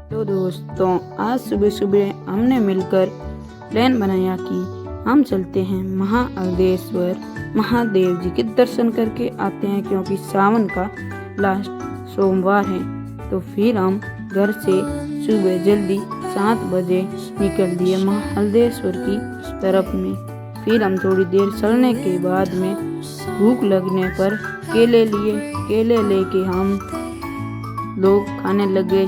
तो दोस्तों, आज सुबह सुबह हमने मिलकर प्लान बनाया कि हम चलते हैं महादेश्वर महादेव जी के दर्शन करके आते हैं, क्योंकि सावन का लास्ट सोमवार है। तो फिर हम घर से सुबह जल्दी 7 बजे निकल दिए महादेश्वर की तरफ में। फिर हम थोड़ी देर चलने के बाद में भूख लगने पर केले लेके हम लोग खाने लगे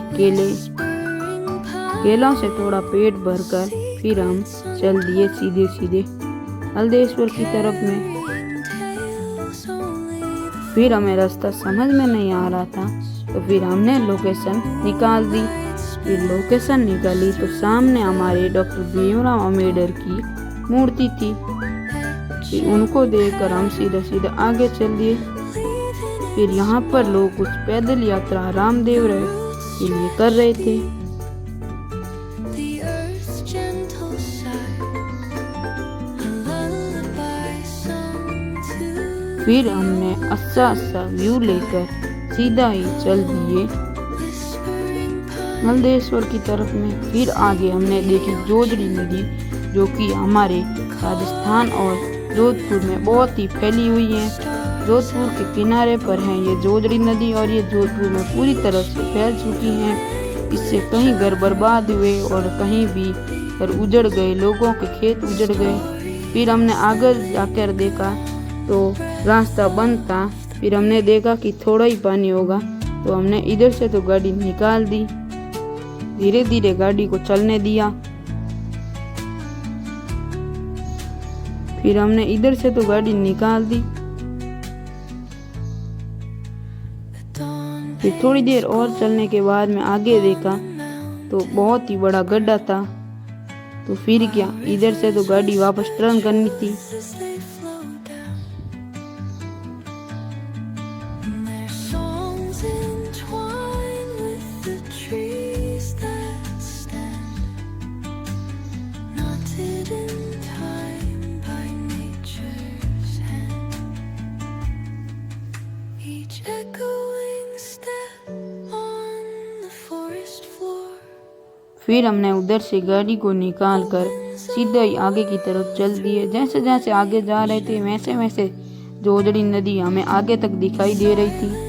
केलों से थोड़ा पेट भरकर फिर हम चल दिए सीधे हल्देश्वर की तरफ में। फिर हमें रास्ता समझ में नहीं आ रहा था, तो फिर हमने लोकेशन निकाल दी। फिर लोकेशन निकाली तो सामने हमारे डॉक्टर भीमराव अम्बेडकर की मूर्ति थी। फिर उनको देखकर हम सीधा आगे चल दिए। फिर यहाँ पर लोग कुछ पैदल यात्रा रामदेव के लिए कर रहे थे। फिर हमने अच्छा व्यू लेकर सीधा ही चल दिए हल्देश्वर की तरफ में। फिर आगे हमने देखी जोजड़ी नदी, जो कि हमारे राजस्थान और जोधपुर में बहुत ही फैली हुई है। जोधपुर के किनारे पर है ये जोजड़ी नदी, और ये जोधपुर में पूरी तरह से फैल चुकी है। इससे कहीं घर बर्बाद हुए और कहीं भी घर उजड़ गए, लोगों के खेत उजड़ गए। फिर हमने आगे जाकर देखा तो रास्ता बंद था। फिर हमने देखा कि थोड़ा ही पानी होगा, तो हमने इधर से तो गाड़ी निकाल दी। धीरे धीरे गाड़ी को चलने दिया। फिर हमने इधर से तो गाड़ी निकाल दी। फिर थोड़ी देर और चलने के बाद में आगे देखा तो बहुत ही बड़ा गड्ढा था। तो फिर क्या, इधर से तो गाड़ी वापस टर्न करनी थी। फिर हमने उधर से गाड़ी को निकाल कर सीधा ही आगे की तरफ चल दिए। जैसे जैसे आगे जा रहे थे वैसे वैसे जोजड़ी नदी हमें आगे तक दिखाई दे रही थी।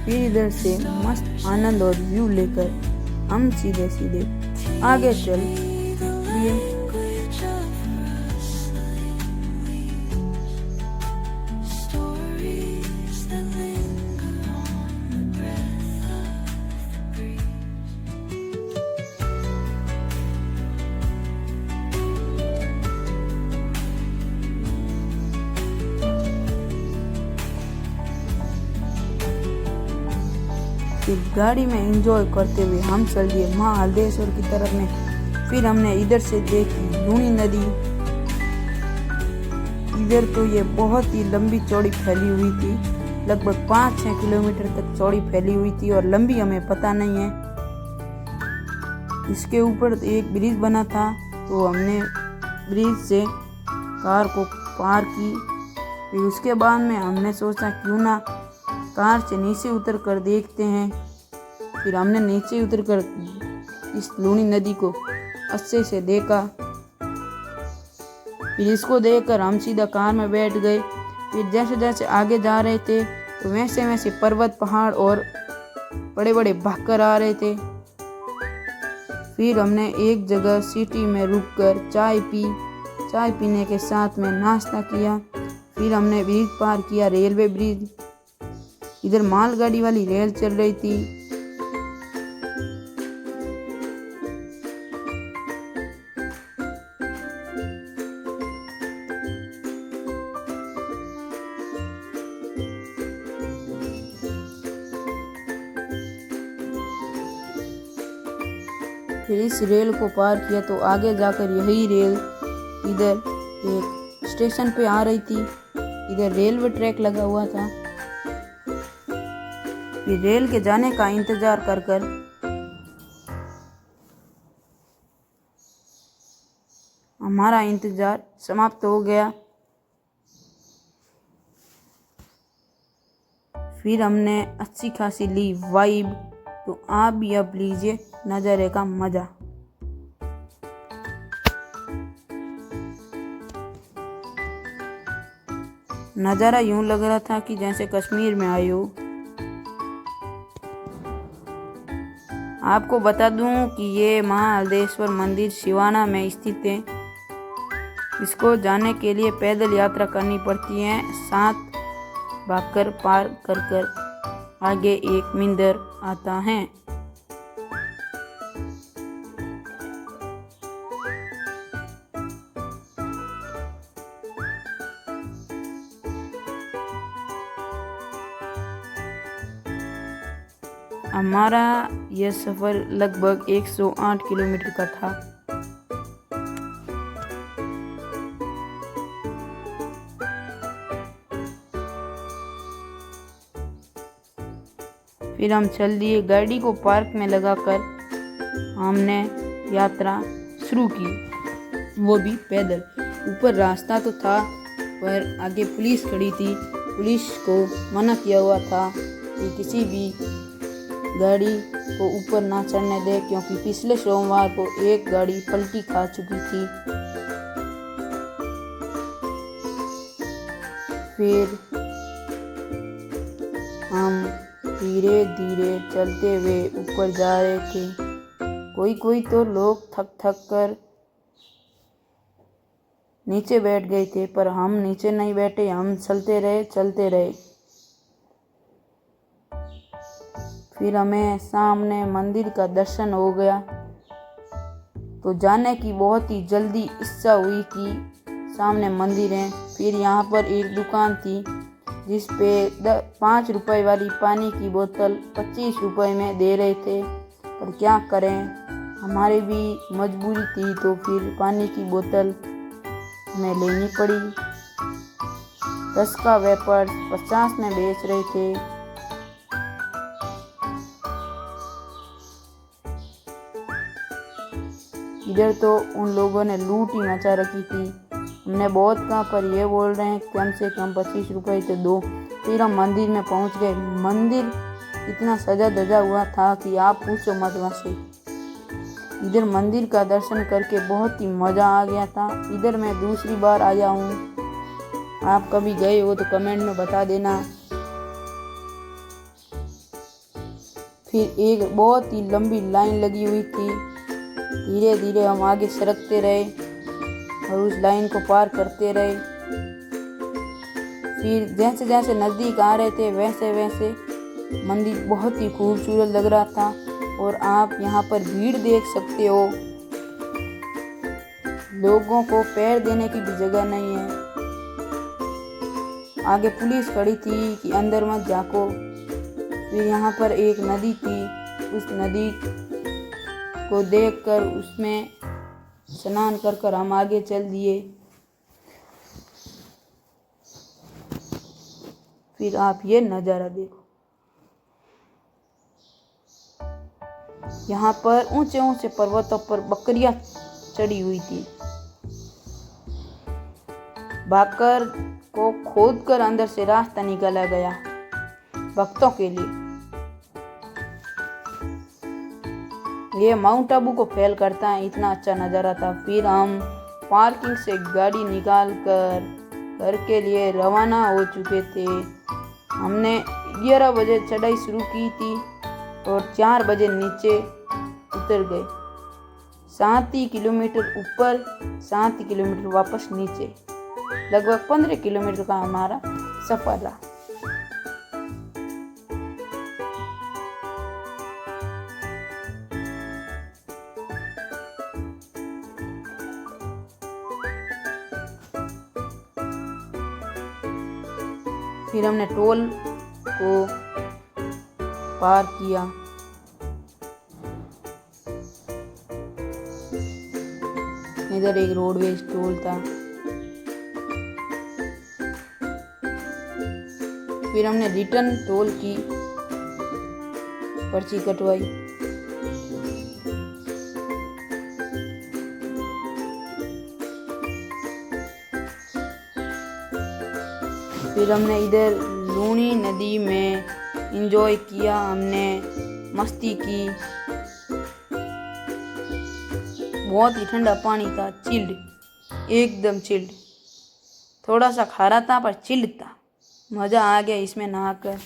फिर इधर से मस्त आनंद और व्यू लेकर हम सीधे आगे चल दिए। फिर गाड़ी में एंजॉय करते हुए हम चल दिए महादेश्वर की तरफ में। फिर हमने इधर से देखी लूनी नदी। इधर तो ये बहुत ही लंबी चौड़ी फैली हुई थी, लगभग 5-6 किलोमीटर तक चौड़ी फैली हुई थी, और लंबी हमें पता नहीं है। इसके ऊपर एक ब्रिज बना था, तो हमने ब्रिज से कार को पार की। फिर उसके बाद में हमने सोचा क्यों ना कार से नीचे उतर कर देखते हैं। फिर हमने नीचे उतर कर इस लूनी नदी को अच्छे से देखा। फिर इसको देखकर हम सीधा कार में बैठ गए। फिर जैसे जैसे आगे जा रहे थे तो वैसे वैसे पर्वत, पहाड़ और बड़े बड़े भाकर आ रहे थे। फिर हमने एक जगह सिटी में रुककर चाय पीने के साथ में नाश्ता किया। फिर हमने ब्रिज पार किया, रेलवे ब्रिज। इधर मालगाड़ी वाली रेल चल रही थी। फिर इस रेल को पार किया तो आगे जाकर यही रेल इधर एक स्टेशन पे आ रही थी। इधर रेलवे ट्रैक लगा हुआ था। फिर रेल के जाने का इंतजार कर कर हमारा इंतजार समाप्त हो गया। फिर हमने अच्छी खासी ली वाइब। तो आप भी अब लीजिए नज़ारे का मज़ा। नज़ारा यूं लग रहा था कि जैसे कश्मीर में आए हो। आपको बता दूं कि ये महाहल्देश्वर मंदिर सिवाना में स्थित है। इसको जाने के लिए पैदल यात्रा करनी पड़ती है। 7 भाकर पार कर कर आगे एक मंदिर आता है। हमारा यह सफ़र लगभग 108 किलोमीटर का था। फिर हम चल दिए। गाड़ी को पार्क में लगाकर हमने यात्रा शुरू की, वो भी पैदल। ऊपर रास्ता तो था पर आगे पुलिस खड़ी थी। पुलिस को मना किया हुआ था कि किसी भी गाड़ी को ऊपर ना चढ़ने दे, क्योंकि पिछले सोमवार को एक गाड़ी पलटी खा चुकी थी। फिर हम धीरे धीरे चलते हुए ऊपर जा रहे थे। कोई तो लोग थक कर नीचे बैठ गए थे, पर हम नीचे नहीं बैठे। हम चलते रहे। फिर हमें सामने मंदिर का दर्शन हो गया। तो जाने की बहुत ही जल्दी इच्छा हुई कि सामने मंदिर है। फिर यहाँ पर एक दुकान थी जिस पे 5 रुपए वाली पानी की बोतल 25 रुपए में दे रहे थे। पर क्या करें, हमारी भी मजबूरी थी, तो फिर पानी की बोतल हमें लेनी पड़ी। 10 का व्यापार 50 में बेच रहे थे। इधर तो उन लोगों ने लूट ही मचा रखी थी। हमने बहुत कहा, पर ये बोल रहे हैं कम से कम 25 रुपए तो दो। फिर हम मंदिर में पहुंच गए। मंदिर इतना सजा धजा हुआ था कि आप पूछो मत वैसे। इधर मंदिर का दर्शन करके बहुत ही मज़ा आ गया था। इधर मैं दूसरी बार आया हूँ। आप कभी गए हो तो कमेंट में बता देना। फिर एक बहुत ही लंबी लाइन लगी हुई थी। धीरे धीरे हम आगे सरकते रहे और उस लाइन को पार करते रहे। फिर जैसे जैसे नज़दीक आ रहे थे वैसे वैसे मंदिर बहुत ही खूबसूरत लग रहा था। और आप यहाँ पर भीड़ देख सकते हो। लोगों को पैर देने की भी जगह नहीं है। आगे पुलिस खड़ी थी कि अंदर मत जाको। फिर यहाँ पर एक नदी थी। उस नदी को देखकर उसमें स्नान कर हम आगे चल दिए। फिर आप ये नज़ारा देखो। यहाँ पर ऊंचे ऊंचे पर्वतों पर बकरियां चढ़ी हुई थी। भाकर को खोदकर अंदर से रास्ता निकाला गया भक्तों के लिए। ये माउंट आबू को फेल करता है, इतना अच्छा नज़ारा था। फिर हम पार्किंग से गाड़ी निकाल कर घर के लिए रवाना हो चुके थे। हमने 11 बजे चढ़ाई शुरू की थी और 4 बजे नीचे उतर गए। 7 किलोमीटर ऊपर, 7 किलोमीटर वापस नीचे। लगभग 15 किलोमीटर का हमारा सफ़र रहा। फिर हमने टोल को पार किया। इधर एक रोडवेज टोल था। फिर हमने रिटर्न टोल की पर्ची कटवाई। फिर हमने इधर लूनी नदी में एंजॉय किया, हमने मस्ती की। बहुत ही ठंडा पानी था, चिल्ड, एकदम चिल्ड। थोड़ा सा खारा था पर चिल्ड था। मज़ा आ गया इसमें नहाकर।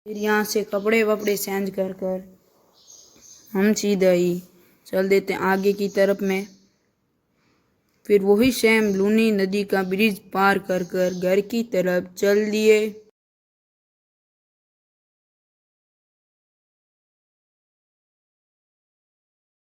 फिर यहाँ से कपड़े वपड़े चेंज कर हम सीधा ही चल देते हैं आगे की तरफ में। फिर वही सेम लूनी नदी का ब्रिज पार कर घर की तरफ चल दिए।